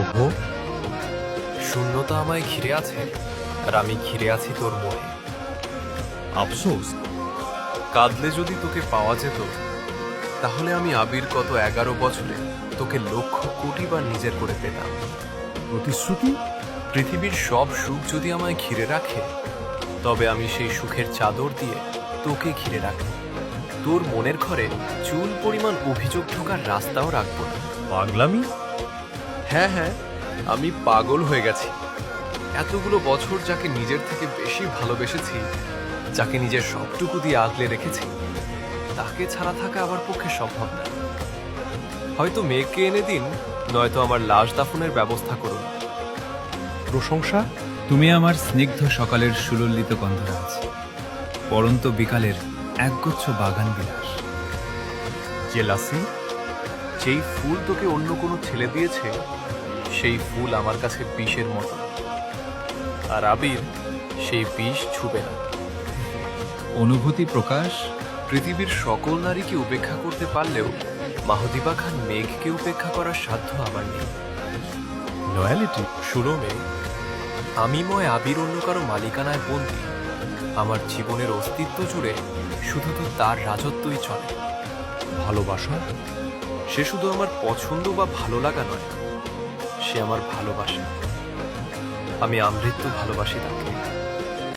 নভ, শূন্যতা আমায় ঘিরে আছে, আর আমি ঘিরে আছি তোর মোহে। আফসোস কাঁদলে যদি তোকে পাওয়া যেত, তাহলে আমি আবির কত 11 বছরে তোকে লক্ষ কোটি বার নিজের করে পেতাম। প্রতিশ্রুতি। পৃথিবীর সব সুখ যদি আমায় ঘিরে রাখে, তবে আমি সেই সুখের চাদর দিয়ে তোকে ঘিরে রাখব। তোর মনের ঘরে চুল পরিমাণ অভিযোগ ঢোকার রাস্তাও রাখবো না। পাগলামি। হ্যাঁ হ্যাঁ, আমি পাগল হয়ে গেছি। এতগুলো বছর যাকে নিজের থেকে বেশি ভালোবেসেছি, যাকে নিজের সবটুকু দিয়ে আগলে রেখেছি, তাকে ছাড়া থাকা আমার পক্ষে সম্ভব না। হয়তো মেয়েকে এনে দিন, নয়তো আমার লাশ দাফনের ব্যবস্থা করুন। প্রশংসা। তুমি আমার স্নিগ্ধ সকালের সুললিত গন্ধরাজ, পরন্ত বিকালের একগুচ্ছ বাগান বিলাস। জেলাসি। যেই ফুল তোকে অন্য কোনো ছেলে দিয়েছে, সেই ফুল আমার কাছে বিষের মতো। আর আবির সেই বিষ ছুবে না। অনুভূতি প্রকাশ। পৃথিবীর সকল নারীকে উপেক্ষা করতে পারলেও মাহদিবা খান মেঘকে উপেক্ষা করার সাধ্য আমার নেই। লয়ালিটি। শুনো মেঘ, আমি ময় আবির অন্য কারো মালিকানায় বন্দী। আমার জীবনের অস্তিত্ব জুড়ে শুধু তো তার রাজত্বই চলে। ভালোবাসা। সে শুধু আমার পছন্দ বা ভালো লাগা নয়, সে আমার ভালোবাসা। আমি আমৃত্যু ভালোবাসি তাকে।